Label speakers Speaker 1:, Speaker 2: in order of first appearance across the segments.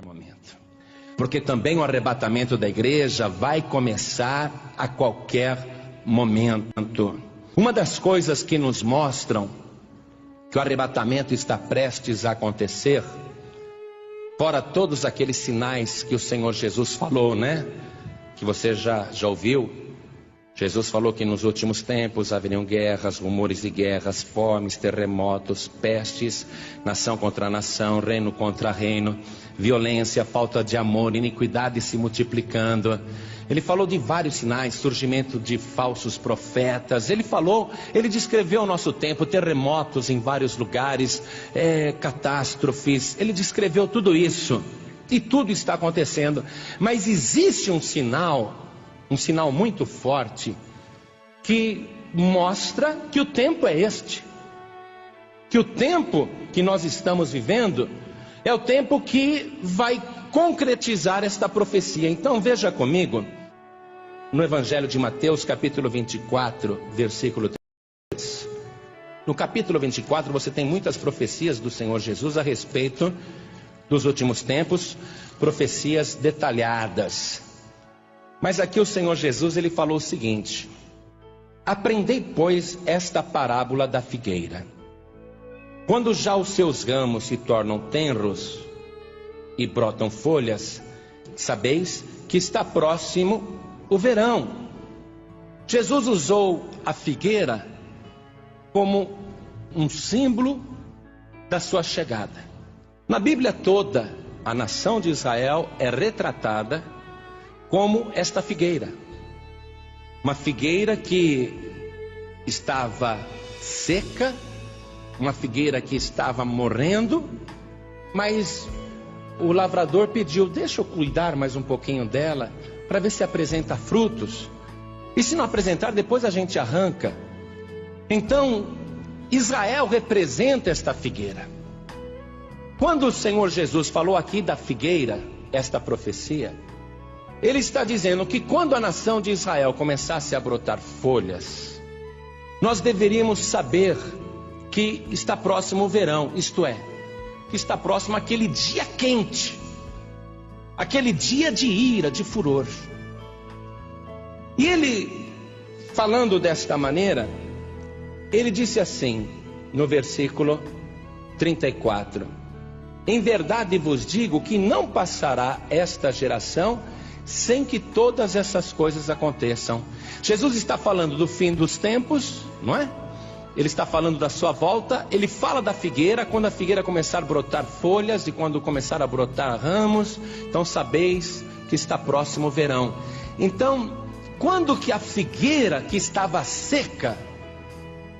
Speaker 1: momento. Porque também o arrebatamento da igreja vai começar a qualquer momento. Uma das coisas que nos mostram que o arrebatamento está prestes a acontecer, fora todos aqueles sinais que o Senhor Jesus falou, né? Que você já ouviu. Jesus falou que nos últimos tempos haveriam guerras, rumores de guerras, fomes, terremotos, pestes, nação contra nação, reino contra reino, violência, falta de amor, iniquidade se multiplicando. Ele falou de vários sinais, surgimento de falsos profetas. Ele descreveu o nosso tempo, terremotos em vários lugares, catástrofes. Ele descreveu tudo isso e tudo está acontecendo. Mas existe um sinal muito forte, que mostra que o tempo é este. Que o tempo que nós estamos vivendo é o tempo que vai concretizar esta profecia. Então veja comigo, no Evangelho de Mateus, capítulo 24, versículo 3. No capítulo 24 você tem muitas profecias do Senhor Jesus a respeito dos últimos tempos, profecias detalhadas. Mas aqui o Senhor Jesus, ele falou o seguinte: aprendei, pois, esta parábola da figueira. Quando já os seus ramos se tornam tenros e brotam folhas, sabeis que está próximo o verão. Jesus usou a figueira como um símbolo da sua chegada. Na Bíblia toda, a nação de Israel é retratada como esta figueira. Uma figueira que estava seca, uma figueira que estava morrendo, mas o lavrador pediu: deixa eu cuidar mais um pouquinho dela, para ver se apresenta frutos. E se não apresentar, depois a gente arranca. Então, Israel representa esta figueira. Quando o Senhor Jesus falou aqui da figueira, esta profecia, Ele está dizendo que quando a nação de Israel começasse a brotar folhas, nós deveríamos saber que está próximo o verão, isto é, que está próximo aquele dia quente, aquele dia de ira, de furor. E ele, falando desta maneira, ele disse assim, no versículo 34: em verdade vos digo que não passará esta geração sem que todas essas coisas aconteçam. Jesus está falando do fim dos tempos, não é? Ele está falando da sua volta. Ele fala da figueira, quando a figueira começar a brotar folhas e quando começar a brotar ramos, então sabeis que está próximo o verão. Então, quando que a figueira que estava seca,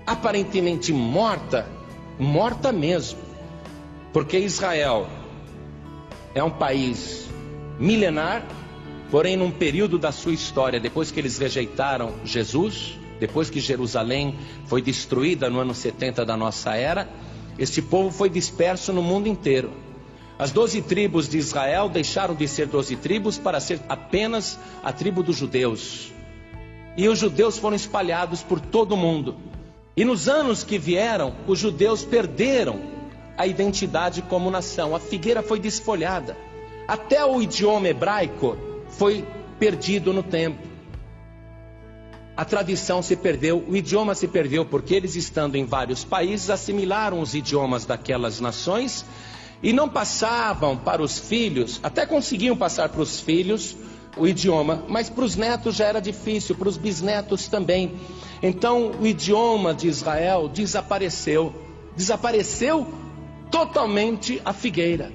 Speaker 1: aparentemente morta mesmo, porque Israel é um país milenar, porém num período da sua história, depois que eles rejeitaram Jesus, depois que Jerusalém foi destruída no ano 70 da nossa era, este povo foi disperso no mundo inteiro. As 12 tribos de Israel deixaram de ser 12 tribos para ser apenas a tribo dos judeus. E os judeus foram espalhados por todo o mundo. E nos anos que vieram, os judeus perderam a identidade como nação. A figueira foi desfolhada. Até o idioma hebraico foi perdido no tempo. A tradição se perdeu, o idioma se perdeu, porque eles, estando em vários países, assimilaram os idiomas daquelas nações e não passavam para os filhos, até conseguiam passar para os filhos o idioma, mas para os netos já era difícil, para os bisnetos também. Então o idioma de Israel desapareceu totalmente a figueira.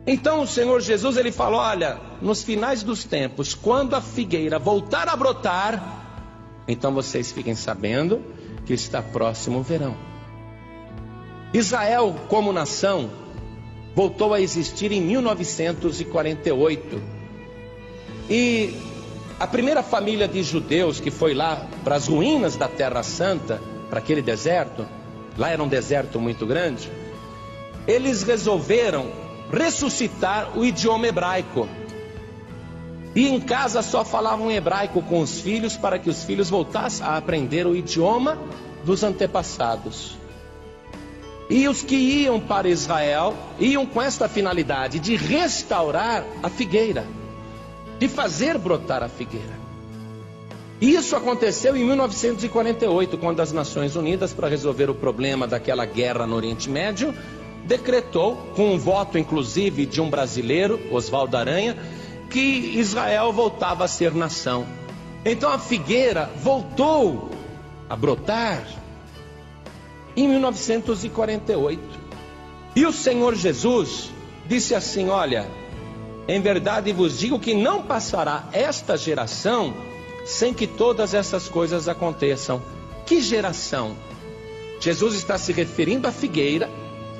Speaker 1: Então o Senhor Jesus, ele falou: olha, nos finais dos tempos, quando a figueira voltar a brotar, então vocês fiquem sabendo que está próximo o verão. Israel como nação voltou a existir em 1948. E a primeira família de judeus que foi lá para as ruínas da Terra Santa, para aquele deserto, lá era um deserto muito grande, eles resolveram ressuscitar o idioma hebraico. E em casa só falavam hebraico com os filhos, para que os filhos voltassem a aprender o idioma dos antepassados. E os que iam para Israel, iam com esta finalidade de restaurar a figueira, de fazer brotar a figueira. Isso aconteceu em 1948, quando as Nações Unidas, para resolver o problema daquela guerra no Oriente Médio, decretou, com um voto inclusive de um brasileiro, Oswaldo Aranha, que Israel voltava a ser nação. Então a figueira voltou a brotar em 1948. E o Senhor Jesus disse assim: olha, em verdade vos digo que não passará esta geração sem que todas essas coisas aconteçam. Que geração? Jesus está se referindo à figueira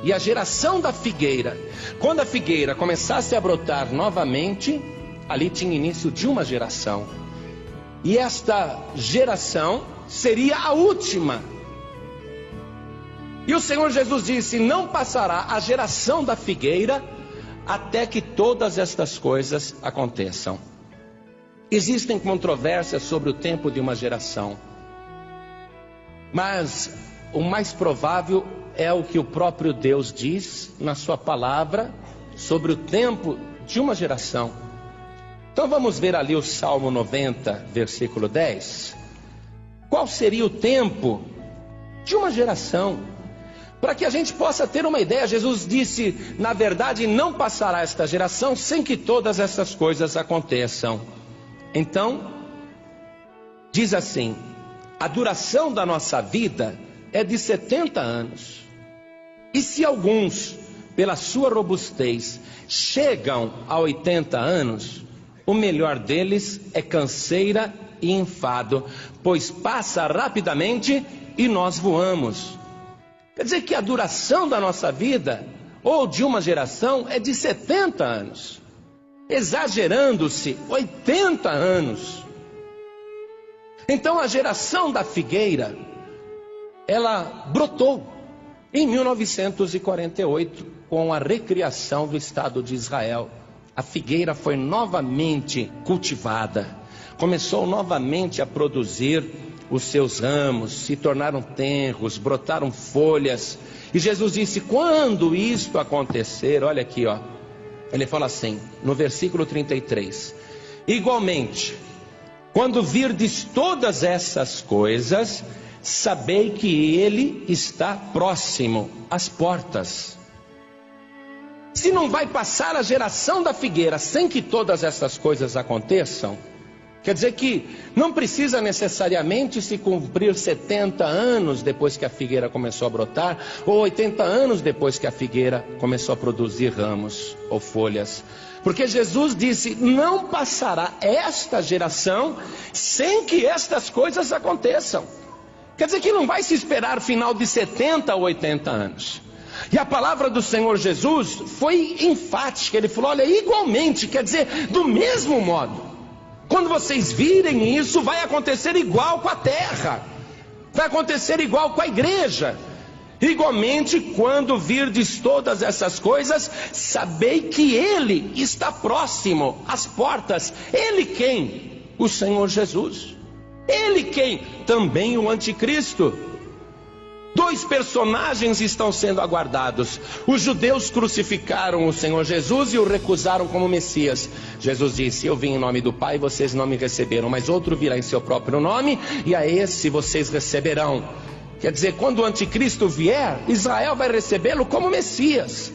Speaker 1: e à geração da figueira. Quando a figueira começasse a brotar novamente, ali tinha início de uma geração. E esta geração seria a última. E o Senhor Jesus disse: não passará a geração da figueira até que todas estas coisas aconteçam. Existem controvérsias sobre o tempo de uma geração, mas o mais provável é o que o próprio Deus diz na sua palavra sobre o tempo de uma geração. Então vamos ver ali o Salmo 90, versículo 10. Qual seria o tempo de uma geração? Para que a gente possa ter uma ideia, Jesus disse: na verdade não passará esta geração sem que todas essas coisas aconteçam. Então, diz assim: a duração da nossa vida é de 70 anos. E se alguns, pela sua robustez, chegam a 80 anos, o melhor deles é canseira e enfado, pois passa rapidamente e nós voamos. Quer dizer que a duração da nossa vida, ou de uma geração, é de 70 anos. Exagerando-se, 80 anos. Então a geração da figueira, ela brotou em 1948, com a recriação do Estado de Israel. A figueira foi novamente cultivada, começou novamente a produzir os seus ramos, se tornaram tenros, brotaram folhas. E Jesus disse: quando isto acontecer, olha aqui, ó, ele fala assim, no versículo 33, igualmente, quando virdes todas essas coisas, sabei que ele está próximo às portas. Se não vai passar a geração da figueira sem que todas essas coisas aconteçam, quer dizer que não precisa necessariamente se cumprir 70 anos depois que a figueira começou a brotar, ou 80 anos depois que a figueira começou a produzir ramos ou folhas. Porque Jesus disse: não passará esta geração sem que estas coisas aconteçam. Quer dizer que não vai se esperar final de 70 ou 80 anos. E a palavra do Senhor Jesus foi enfática. Ele falou: olha, igualmente, quer dizer, do mesmo modo. Quando vocês virem isso, vai acontecer igual com a terra, vai acontecer igual com a igreja. Igualmente, quando virdes todas essas coisas, sabei que ele está próximo às portas. Ele quem? O Senhor Jesus. Ele quem? Também o anticristo. Dois personagens estão sendo aguardados. Os judeus crucificaram o Senhor Jesus e o recusaram como Messias. Jesus disse: eu vim em nome do Pai, vocês não me receberam, mas outro virá em seu próprio nome, e a esse vocês receberão. Quer dizer, quando o anticristo vier, Israel vai recebê-lo como Messias.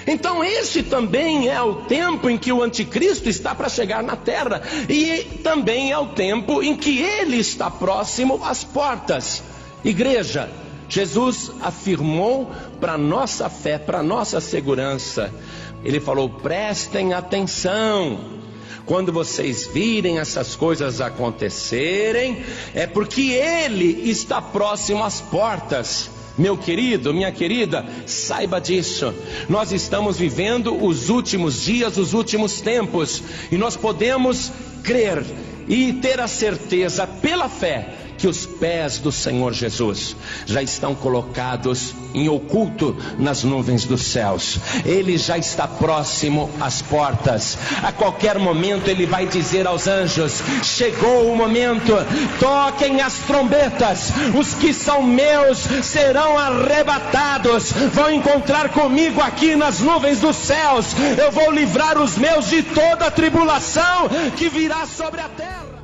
Speaker 1: Então este também é o tempo em que o anticristo está para chegar na terra, e também é o tempo em que ele está próximo às portas. Igreja, Jesus afirmou para nossa fé, para nossa segurança. Ele falou: prestem atenção. Quando vocês virem essas coisas acontecerem, é porque ele está próximo às portas. Meu querido, minha querida, saiba disso. Nós estamos vivendo os últimos dias, os últimos tempos, e nós podemos crer e ter a certeza pela fé que os pés do Senhor Jesus já estão colocados em oculto nas nuvens dos céus. Ele já está próximo às portas. A qualquer momento ele vai dizer aos anjos: chegou o momento, toquem as trombetas, os que são meus serão arrebatados, vão encontrar comigo aqui nas nuvens dos céus. Eu vou livrar os meus de toda a tribulação que virá sobre a terra.